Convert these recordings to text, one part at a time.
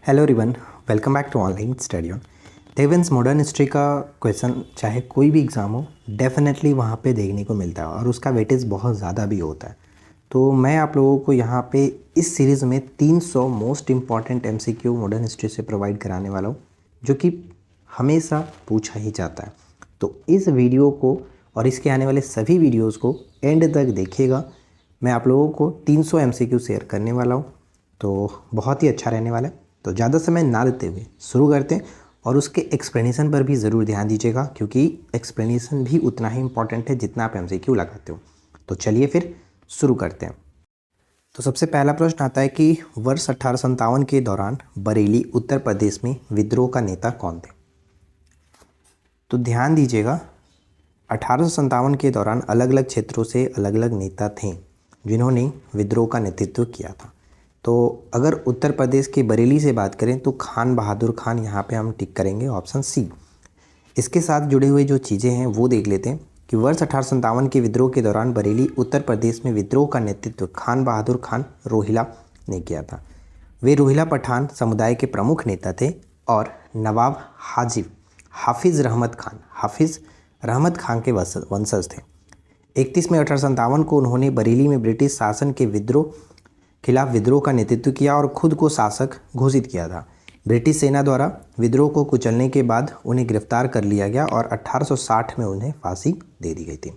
Hello everyone, welcome back to online study on. देवेंस modern history का question चाहे कोई भी एग्ज़ाम हो, डेफिनेटली वहाँ पे देखने को मिलता है और उसका वेटेज बहुत ज़्यादा भी होता है। तो मैं आप लोगों को यहाँ पे इस सीरीज़ में 300 most important MCQ modern history से प्रोवाइड कराने वाला हूँ, जो कि हमेशा पूछा ही जाता है। तो इस वीडियो को और इसके आने वाले सभी वीडियोज़ को एंड तक देखिएगा। मैं आप लोगों को 300 एमसीक्यू शेयर करने वाला हूँ, तो बहुत ही अच्छा रहने वाला है। तो ज़्यादा समय ना लेते हुए शुरू करते हैं और उसके एक्सप्लेनेशन पर भी ज़रूर ध्यान दीजिएगा, क्योंकि एक्सप्लेनेशन भी उतना ही इम्पॉर्टेंट है जितना आप एमसीक्यू लगाते हो। तो चलिए फिर शुरू करते हैं। तो सबसे पहला प्रश्न आता है कि वर्ष 1857 के दौरान बरेली उत्तर प्रदेश में विद्रोह का नेता कौन थे। तो ध्यान दीजिएगा, 1857 के दौरान अलग अलग क्षेत्रों से अलग अलग नेता थे जिन्होंने विद्रोह का नेतृत्व किया था। तो अगर उत्तर प्रदेश के बरेली से बात करें तो खान बहादुर खान, यहाँ पे हम टिक करेंगे ऑप्शन सी। इसके साथ जुड़े हुए जो चीज़ें हैं वो देख लेते हैं कि वर्ष 1857 के विद्रोह के दौरान बरेली उत्तर प्रदेश में विद्रोह का नेतृत्व खान बहादुर खान रोहिला ने किया था। वे रोहिला पठान समुदाय के प्रमुख नेता थे और नवाब हाफिज़ रहमत खान के वंशज थे। 31 मई 1857 को उन्होंने बरेली में ब्रिटिश शासन के खिलाफ विद्रोह का नेतृत्व किया और खुद को शासक घोषित किया था। ब्रिटिश सेना द्वारा विद्रोह को कुचलने के बाद उन्हें गिरफ्तार कर लिया गया और 1860 में उन्हें फांसी दे दी गई थी।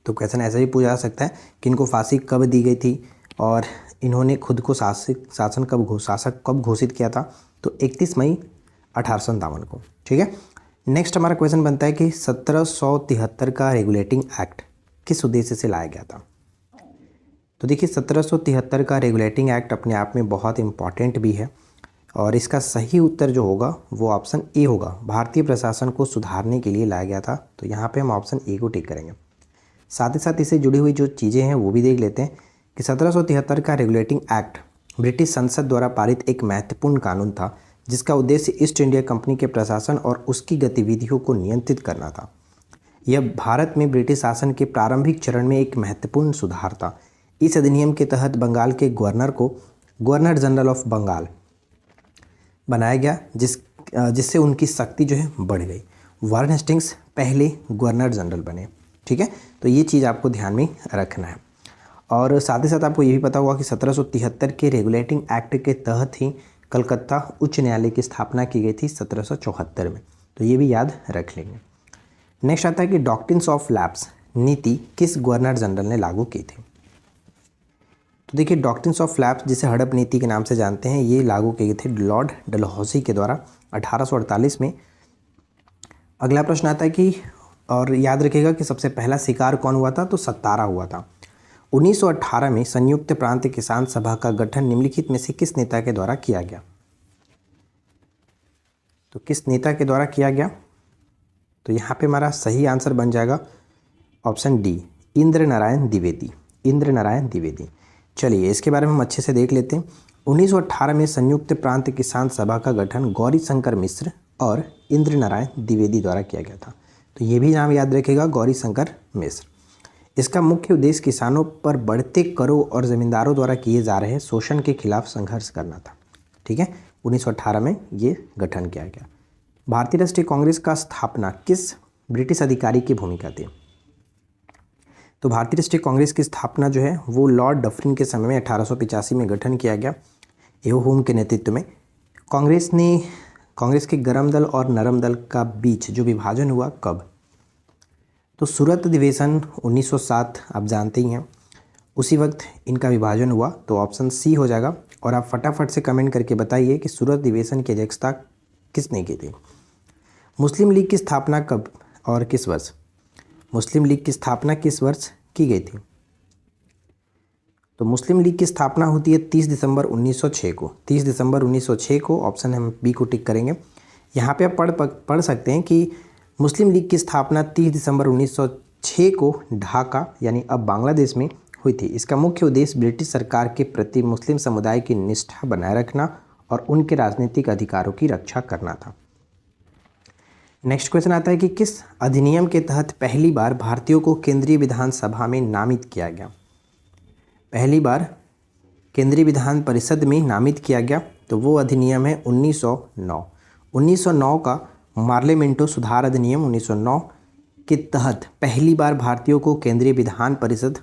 तो क्वेश्चन ऐसा भी पूछा जा सकता है कि इनको फांसी कब दी गई थी और इन्होंने खुद को शासक कब घोषित किया था। तो 31 मई 1857 को। ठीक है, नेक्स्ट हमारा क्वेश्चन बनता है कि 1773 का रेगुलेटिंग एक्ट किस उद्देश्य से लाया गया था। तो देखिए, 1773 का रेगुलेटिंग एक्ट अपने आप में बहुत इंपॉर्टेंट भी है और इसका सही उत्तर जो होगा वो ऑप्शन ए होगा। भारतीय प्रशासन को सुधारने के लिए लाया गया था। तो यहाँ पे हम ऑप्शन ए को टिक करेंगे। साथ ही साथ इससे जुड़ी हुई जो चीज़ें हैं वो भी देख लेते हैं कि 1773 का रेगुलेटिंग एक्ट ब्रिटिश संसद द्वारा पारित एक महत्वपूर्ण कानून था, जिसका उद्देश्य ईस्ट इंडिया कंपनी के प्रशासन और उसकी गतिविधियों को नियंत्रित करना था। यह भारत में ब्रिटिश शासन के प्रारंभिक चरण में एक महत्वपूर्ण सुधार था। इस अधिनियम के तहत बंगाल के गवर्नर को गवर्नर जनरल ऑफ बंगाल बनाया गया, जिससे उनकी शक्ति जो है बढ़ गई। वारेन हेस्टिंग्स पहले गवर्नर जनरल बने। ठीक है, तो ये चीज़ आपको ध्यान में रखना है। और साथ ही साथ आपको ये भी पता होगा कि 1773 के रेगुलेटिंग एक्ट के तहत ही कलकत्ता उच्च न्यायालय की स्थापना की गई थी 1774 में। तो ये भी याद रख लेंगे। नेक्स्ट आता है कि डॉक्ट्रिन्स ऑफ लैप्स नीति किस गवर्नर जनरल ने लागू की थी। तो देखिए, डॉक्ट्रिन्स ऑफ लैप्स, जिसे हड़प नीति के नाम से जानते हैं, ये लागू किए थे लॉर्ड डलहौसी के द्वारा 1848 में। अगला प्रश्न आता है कि, और याद रखिएगा कि सबसे पहला शिकार कौन हुआ था, तो सतारा हुआ था। 1918 में संयुक्त प्रांत किसान सभा का गठन निम्नलिखित में से किस नेता के द्वारा किया गया। तो किस नेता के द्वारा किया गया, तो यहाँ पे हमारा सही आंसर बन जाएगा ऑप्शन डी, इंद्र नारायण द्विवेदी। चलिए, इसके बारे में हम अच्छे से देख लेते हैं। 1918 में संयुक्त प्रांत किसान सभा का गठन गौरी शंकर मिश्र और इंद्र नारायण द्विवेदी द्वारा किया गया था। तो ये भी नाम याद रखेगा, गौरी शंकर मिश्र। इसका मुख्य उद्देश्य किसानों पर बढ़ते करों और जमींदारों द्वारा किए जा रहे शोषण के खिलाफ संघर्ष करना था। ठीक है, 1918 में ये गठन किया गया। भारतीय राष्ट्रीय कांग्रेस का स्थापना किस ब्रिटिश अधिकारी की भूमिका थी। तो भारतीय राष्ट्रीय कांग्रेस की स्थापना जो है वो लॉर्ड डफरिन के समय में 1885 में गठन किया गया। एओ के नेतृत्व में कांग्रेस के गरम दल और नरम दल का बीच जो विभाजन हुआ कब। तो सूरत अधिवेशन 1907, आप जानते ही हैं, उसी वक्त इनका विभाजन हुआ। तो ऑप्शन सी हो जाएगा। और आप फटाफट से कमेंट करके बताइए कि सूरत अधिवेशन की अध्यक्षता किसने की थी। मुस्लिम लीग की स्थापना कब और किस वर्ष। मुस्लिम लीग की स्थापना किस वर्ष की गई थी। तो मुस्लिम लीग की स्थापना होती है 30 दिसंबर 1906 को। 30 दिसंबर 1906 को, ऑप्शन हम बी को टिक करेंगे। यहाँ पे आप पढ़ सकते हैं कि मुस्लिम लीग की स्थापना 30 दिसंबर 1906 को ढाका, यानी अब बांग्लादेश में हुई थी। इसका मुख्य उद्देश्य ब्रिटिश सरकार के प्रति मुस्लिम समुदाय की निष्ठा बनाए रखना और उनके राजनीतिक अधिकारों की रक्षा करना था। नेक्स्ट क्वेश्चन आता है कि किस अधिनियम के तहत पहली बार भारतीयों को केंद्रीय विधानसभा में नामित किया गया। पहली बार केंद्रीय विधान परिषद में नामित किया गया। तो वो अधिनियम है 1909। 1909 का पार्लियामेंटो सुधार अधिनियम 1909 के तहत पहली बार भारतीयों को केंद्रीय विधान परिषद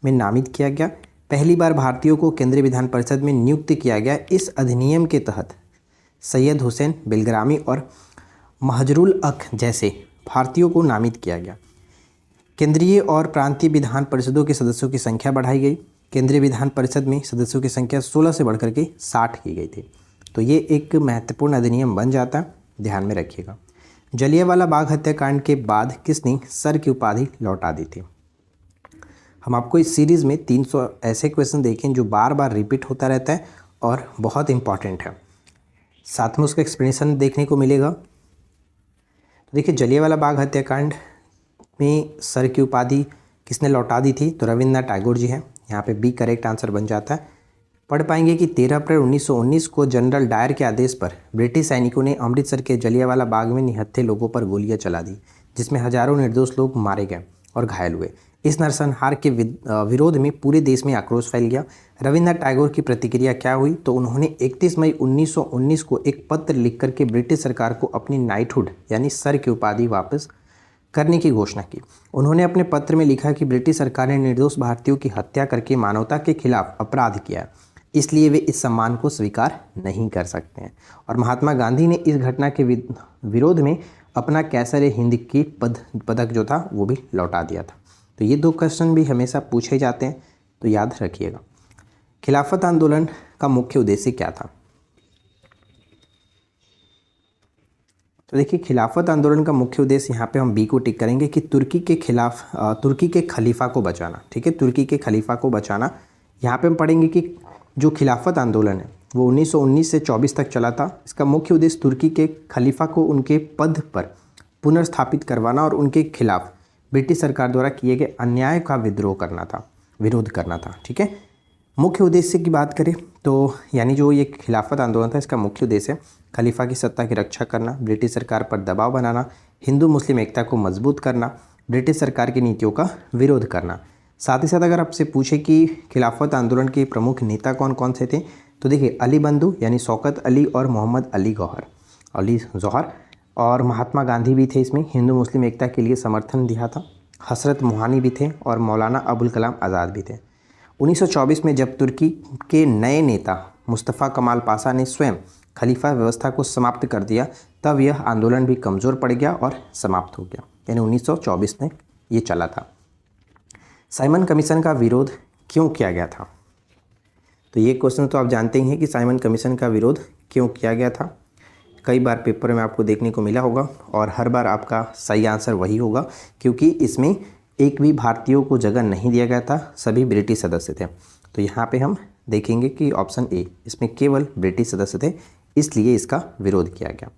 में नामित किया गया, पहली बार भारतीयों को केंद्रीय विधान परिषद में नियुक्त किया गया। इस अधिनियम के तहत सैयद हुसैन बिलग्रामी और महजरुल हक जैसे भारतीयों को नामित किया गया। केंद्रीय और प्रांतीय विधान परिषदों के सदस्यों की संख्या बढ़ाई गई। केंद्रीय विधान परिषद में सदस्यों की संख्या 16 से बढ़कर के 60 की गई थी। तो ये एक महत्वपूर्ण अधिनियम बन जाता है, ध्यान में रखिएगा। जलियांवाला बाग हत्याकांड के बाद किसने सर की उपाधि लौटा दी थी? हम आपको इस सीरीज़ में 300 ऐसे क्वेश्चन देखें जो बार बार रिपीट होता रहता है और बहुत इंपॉर्टेंट है, साथ में उसका एक्सप्लेनेशन देखने को मिलेगा। तो देखिए, जलियांवाला बाग हत्याकांड में सर की उपाधि किसने लौटा दी थी? तो रविन्द्रनाथ टैगोर जी हैं। यहाँ पे बी करेक्ट आंसर बन जाता है। पढ़ पाएंगे कि 13 अप्रैल 1919 को जनरल डायर के आदेश पर ब्रिटिश सैनिकों ने अमृतसर के जलियांवाला बाग में निहत्थे लोगों पर गोलियां चला दी, जिसमें हजारों निर्दोष लोग मारे गए और घायल हुए। इस नरसंहार के विरोध में पूरे देश में आक्रोश फैल गया। रविन्द्रनाथ टैगोर की प्रतिक्रिया क्या हुई? तो उन्होंने 31 मई 1919 को एक पत्र लिख करके ब्रिटिश सरकार को अपनी नाइटहुड यानी सर की उपाधि वापस करने की घोषणा की। उन्होंने अपने पत्र में लिखा कि ब्रिटिश सरकार ने निर्दोष भारतीयों की हत्या करके मानवता के खिलाफ अपराध किया, इसलिए वे इस सम्मान को स्वीकार नहीं कर सकते हैं। और महात्मा गांधी ने इस घटना के विरोध में अपना कैसर हिंद की पदक जो था वो भी लौटा दिया था। तो ये 2 क्वेश्चन भी हमेशा पूछे जाते हैं, तो याद रखिएगा। खिलाफत आंदोलन का मुख्य उद्देश्य क्या था? तो देखिए, खिलाफत आंदोलन का मुख्य उद्देश्य यहाँ पे हम बी को टिक करेंगे कि तुर्की के खलीफा को बचाना। ठीक है, तुर्की के खलीफा को बचाना। यहाँ पे हम पढ़ेंगे कि जो खिलाफत आंदोलन है वो 1919 से 24 तक चला था। इसका मुख्य उद्देश्य तुर्की के खलीफा को उनके पद पर पुनर्स्थापित करवाना और उनके खिलाफ ब्रिटिश सरकार द्वारा किए गए अन्याय का विरोध करना था। ठीक है, मुख्य उद्देश्य की बात करें तो यानी जो ये खिलाफत आंदोलन था, इसका मुख्य उद्देश्य खलीफा की सत्ता की रक्षा करना, ब्रिटिश सरकार पर दबाव बनाना, हिंदू मुस्लिम एकता को मजबूत करना, ब्रिटिश सरकार की नीतियों का विरोध करना। साथ ही साथ अगर आपसे पूछे कि खिलाफत आंदोलन के प्रमुख नेता कौन कौन से थे, तो देखिए, अली बंधु यानी शौकत अली और मोहम्मद अली जौहर और महात्मा गांधी भी थे। इसमें हिंदू मुस्लिम एकता के लिए समर्थन दिया था। हसरत मोहानी भी थे और मौलाना अबुल कलाम आज़ाद भी थे। 1924 में जब तुर्की के नए नेता मुस्तफ़ा कमाल पाशा ने स्वयं खलीफा व्यवस्था को समाप्त कर दिया, तब यह आंदोलन भी कमज़ोर पड़ गया और समाप्त हो गया। यानी 1924 में ये चला था। साइमन कमीशन का विरोध क्यों किया गया था? तो ये क्वेश्चन तो आप जानते ही हैं कि साइमन कमीशन का विरोध क्यों किया गया था। कई बार पेपर में आपको देखने को मिला होगा और हर बार आपका सही आंसर वही होगा, क्योंकि इसमें एक भी भारतीयों को जगह नहीं दिया गया था, सभी ब्रिटिश सदस्य थे। तो यहाँ पे हम देखेंगे कि ऑप्शन ए, इसमें केवल ब्रिटिश सदस्य थे, इसलिए इसका विरोध किया गया।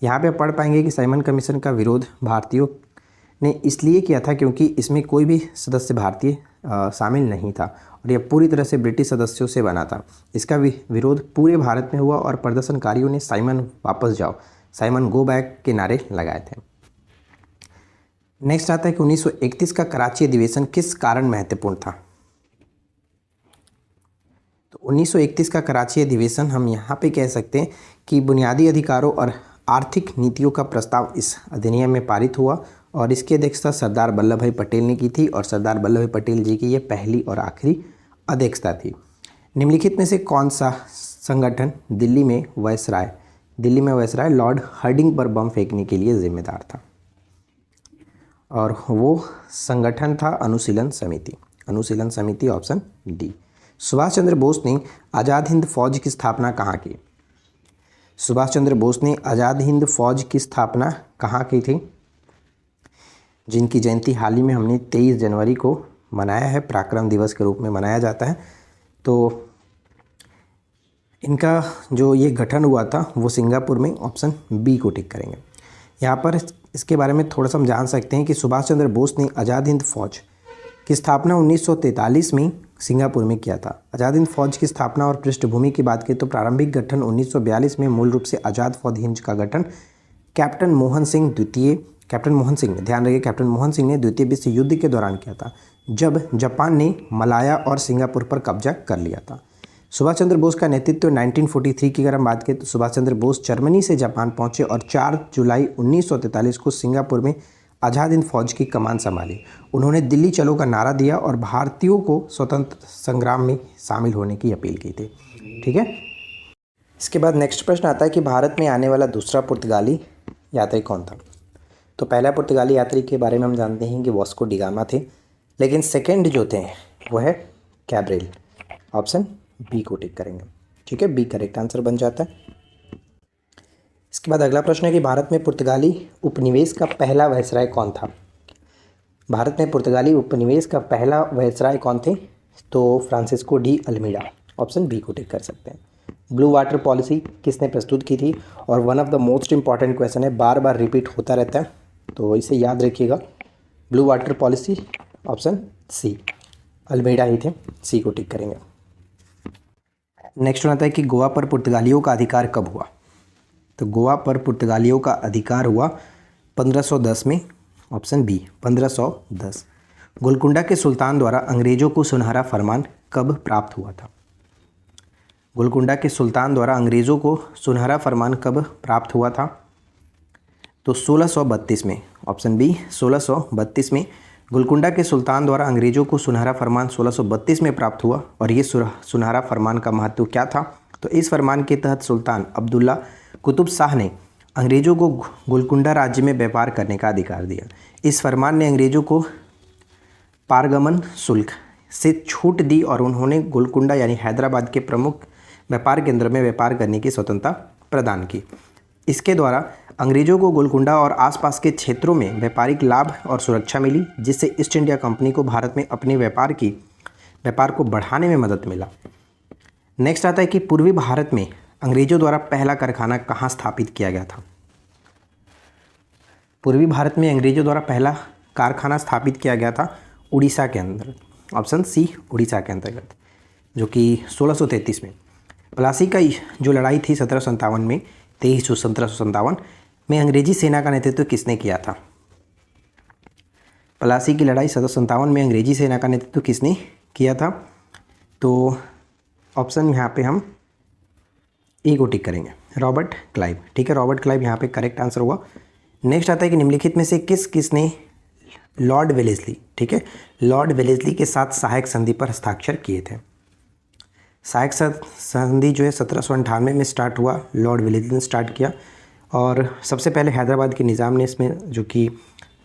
यहाँ पे पढ़ पाएंगे कि साइमन कमीशन का विरोध भारतीयों ने इसलिए किया था क्योंकि इसमें कोई भी सदस्य भारतीय शामिल नहीं था और यह पूरी तरह से ब्रिटिश सदस्यों से बना था। इसका विरोध पूरे भारत में हुआ और प्रदर्शनकारियों ने साइमन वापस जाओ, साइमन गो बैक के नारे लगाए थे। नेक्स्ट आता है कि 1931 का कराची अधिवेशन किस कारण महत्वपूर्ण था? तो 1931 का कराची अधिवेशन हम यहाँ पे कह सकते हैं कि बुनियादी अधिकारों और आर्थिक नीतियों का प्रस्ताव इस अधिनियम में पारित हुआ और इसकी अध्यक्षता सरदार वल्लभ भाई पटेल ने की थी और सरदार वल्लभ भाई पटेल जी की ये पहली और आखिरी अध्यक्षता थी। निम्नलिखित में से कौन सा संगठन दिल्ली में वायसराय लॉर्ड हार्डिंग पर बम फेंकने के लिए जिम्मेदार था? और वो संगठन था अनुशीलन समिति, ऑप्शन डी। सुभाष चंद्र बोस ने आज़ाद हिंद फौज की स्थापना कहाँ की? सुभाष चंद्र बोस ने आज़ाद हिंद फौज की स्थापना कहाँ की थी? जिनकी जयंती हाल ही में हमने 23 जनवरी को मनाया है, पराक्रम दिवस के रूप में मनाया जाता है। तो इनका जो ये गठन हुआ था वो सिंगापुर में, ऑप्शन बी को टिक करेंगे। यहाँ पर इसके बारे में थोड़ा सा हम जान सकते हैं कि सुभाष चंद्र बोस ने आज़ाद हिंद फौज की स्थापना 1943 में सिंगापुर में किया था। आज़ाद हिंद फौज की स्थापना और पृष्ठभूमि की बात करें तो प्रारंभिक गठन 1942 में मूल रूप से आज़ाद फौज हिंद का गठन कैप्टन मोहन सिंह ने द्वितीय विश्व युद्ध के दौरान किया था, जब जापान ने मलाया और सिंगापुर पर कब्जा कर लिया था। सुभाष चंद्र बोस का नेतृत्व 1943 की अगर हम बात करें तो सुभाष चंद्र बोस जर्मनी से जापान पहुंचे और 4 जुलाई 1943 को सिंगापुर में आज़ाद हिंद फौज की कमान संभाली। उन्होंने दिल्ली चलो का नारा दिया और भारतीयों को स्वतंत्र संग्राम में शामिल होने की अपील की थी। ठीक है, इसके बाद नेक्स्ट प्रश्न आता है कि भारत में आने वाला दूसरा पुर्तगाली यात्री कौन था। तो पहला पुर्तगाली यात्री के बारे में हम जानते हैं कि वास्को डी गामा थे, लेकिन सेकेंड जो थे वो है कैब्रिल। ऑप्शन बी को टिक करेंगे। ठीक है, बी करेक्ट आंसर बन जाता है। इसके बाद अगला प्रश्न है कि भारत में पुर्तगाली उपनिवेश का पहला वायसराय कौन था। भारत में पुर्तगाली उपनिवेश का पहला वायसराय कौन थे, तो Francisco de Almeida. Option B को टिक कर सकते हैं। ब्लू वाटर पॉलिसी किसने प्रस्तुत की थी, और one of the most important question है, बार बार रिपीट होता रहता है, तो इसे याद रखिएगा। Blue water policy option C, Almeida ही थे, सी को टिक करेंगे। नेक्स्ट आता है कि गोवा पर पुर्तगालियों का अधिकार कब हुआ। तो गोवा पर पुर्तगालियों का अधिकार हुआ 1510 में। Option B 1510। गोलकुंडा के सुल्तान द्वारा अंग्रेजों को सुनहरा फरमान कब प्राप्त हुआ था। गोलकुंडा के सुल्तान द्वारा अंग्रेज़ों को सुनहरा फरमान कब प्राप्त हुआ था, तो 1632 में। ऑप्शन बी 1632 में गोलकुंडा के सुल्तान द्वारा अंग्रेज़ों को सुनहरा फरमान 1632 में प्राप्त हुआ। और ये सुनहरा फरमान का महत्व क्या था, तो इस फरमान के तहत सुल्तान अब्दुल्ला कुतुब शाह ने अंग्रेज़ों को गोलकुंडा राज्य में व्यापार करने का अधिकार दिया। इस फरमान ने अंग्रेज़ों को पारगमन शुल्क से छूट दी और उन्होंने गोलकुंडा यानी हैदराबाद के प्रमुख व्यापार केंद्र में व्यापार करने की स्वतंत्रता प्रदान की। इसके द्वारा अंग्रेज़ों को गोलकुंडा और आसपास के क्षेत्रों में व्यापारिक लाभ और सुरक्षा मिली, जिससे ईस्ट इंडिया कंपनी को भारत में अपने व्यापार को बढ़ाने में मदद मिला। नेक्स्ट आता है कि पूर्वी भारत में अंग्रेज़ों द्वारा पहला कारखाना कहाँ स्थापित किया गया था। पूर्वी भारत में अंग्रेज़ों द्वारा पहला कारखाना स्थापित किया गया था उड़ीसा के अंदर। ऑप्शन सी उड़ीसा के अंतर्गत, जो कि 1633 में। प्लासी का जो लड़ाई थी 1757 में, 23 जून 1757 में अंग्रेजी सेना का नेतृत्व किसने किया था। प्लासी की लड़ाई 1757 में अंग्रेजी सेना का नेतृत्व किसने किया था, तो ऑप्शन यहाँ पे हम ए को टिक करेंगे, रॉबर्ट क्लाइव। ठीक है, रॉबर्ट क्लाइव यहाँ पे करेक्ट आंसर होगा। नेक्स्ट आता है कि निम्नलिखित में से किसने लॉर्ड वेलेस्ली, ठीक है, लॉर्ड वेलेस्ली के साथ सहायक संधि पर हस्ताक्षर किए थे। सहायक संधि जो है 1798 में स्टार्ट हुआ, लॉर्ड वेलेस्ली ने स्टार्ट किया और सबसे पहले हैदराबाद के निज़ाम ने इसमें जो कि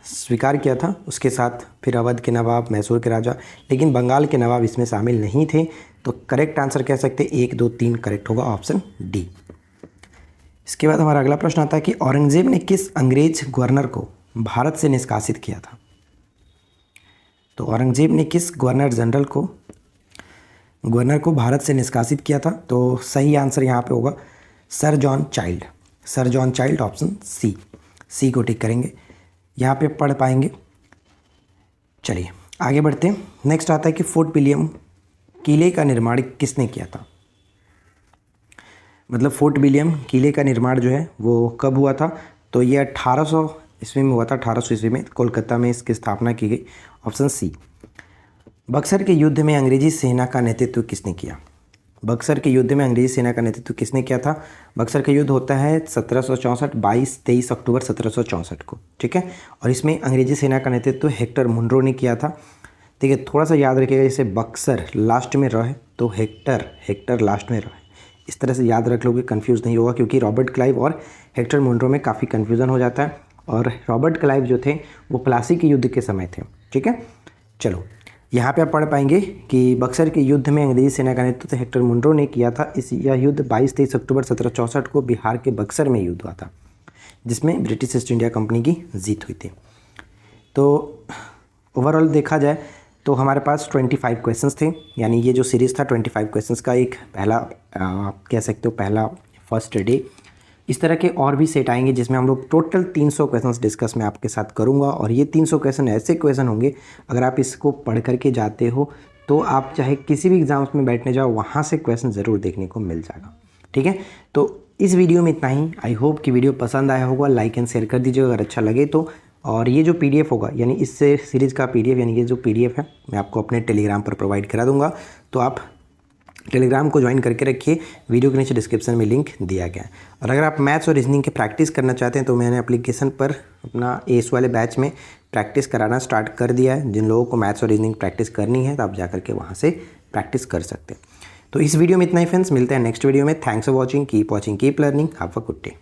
स्वीकार किया था, उसके साथ फिर अवध के नवाब, मैसूर के राजा, लेकिन बंगाल के नवाब इसमें शामिल नहीं थे। तो करेक्ट आंसर कह सकते हैं 1, 2, 3 करेक्ट होगा, ऑप्शन डी। इसके बाद हमारा अगला प्रश्न आता है कि औरंगजेब ने किस अंग्रेज गवर्नर को भारत से निष्कासित किया था। तो औरंगजेब ने किस गवर्नर को भारत से निष्कासित किया था, तो सही आंसर यहाँ पे होगा sir John Child. Sir John Child, option C को टिक करेंगे, यहाँ पे पढ़ पाएंगे। चलिए आगे बढ़ते हैं। नेक्स्ट आता है कि फोर्ट विलियम किले का निर्माण किसने किया था। मतलब फोर्ट विलियम किले का निर्माण जो है वो कब हुआ था, तो ये 1800 ईस्वी में हुआ था। 1800 ईस्वी में कोलकाता में इसकी स्थापना की गई, ऑप्शन सी। बक्सर के युद्ध में अंग्रेजी सेना का नेतृत्व किसने किया। बक्सर के युद्ध में अंग्रेजी सेना का नेतृत्व किसने किया था। बक्सर का युद्ध होता है 1764, 22-23 अक्टूबर 1764 को, ठीक है, और इसमें अंग्रेजी सेना का नेतृत्व हेक्टर मुनरो ने किया था। ठीक है, थोड़ा सा याद रखिएगा, जैसे बक्सर लास्ट में रहे तो हेक्टर लास्ट में रहे, इस तरह से याद रख लोगे, कंफ्यूज नहीं होगा, क्योंकि रॉबर्ट क्लाइव और हेक्टर मुनरो में काफ़ी कन्फ्यूज़न हो जाता है। और रॉबर्ट क्लाइव जो थे वो प्लासी के युद्ध के समय थे, ठीक है। चलो यहाँ पे आप पढ़ पाएंगे कि बक्सर के युद्ध में अंग्रेजी सेना का नेतृत्व हेक्टर मुनरो ने किया था। यह युद्ध 22-23 अक्टूबर 1764 को बिहार के बक्सर में युद्ध हुआ था, जिसमें ब्रिटिश ईस्ट इंडिया कंपनी की जीत हुई थी। तो ओवरऑल देखा जाए तो हमारे पास 25 क्वेश्चंस थे, यानी ये जो सीरीज़ था 25 क्वेश्चंस का एक पहला आप कह सकते हो पहला फर्स्ट डे। इस तरह के और भी सेट आएंगे जिसमें हम लोग टोटल 300 क्वेश्चंस डिस्कस मैं आपके साथ करूंगा। और ये 300 क्वेश्चन ऐसे क्वेश्चन होंगे, अगर आप इसको पढ़ करके जाते हो तो आप चाहे किसी भी एग्ज़ाम्स में बैठने जाओ, वहाँ से क्वेश्चन ज़रूर देखने को मिल जाएगा, ठीक है। तो इस वीडियो में इतना ही। आई होप कि वीडियो पसंद आया होगा, लाइक एंड शेयर कर दीजिएगा अगर अच्छा लगे तो। और ये जो PDF होगा, यानी इस सीरीज़ का PDF, यानी ये जो PDF है मैं आपको अपने टेलीग्राम पर प्रोवाइड करा दूँगा, तो आप टेलीग्राम को ज्वाइन करके रखिए, वीडियो के नीचे डिस्क्रिप्शन में लिंक दिया गया है। और अगर आप मैथ्स और रीजनिंग की प्रैक्टिस करना चाहते हैं तो मैंने एप्लीकेशन पर अपना एस वाले बैच में प्रैक्टिस कराना स्टार्ट कर दिया है। जिन लोगों को मैथ्स और रीजनिंग प्रैक्टिस करनी है तो आप जा करके वहाँ से प्रैक्टिस कर सकते हैं। तो इस वीडियो में इतना ही फ्रेंड्स, मिलते हैं नेक्स्ट वीडियो में। Thanks for watching, keep learning, have a good day.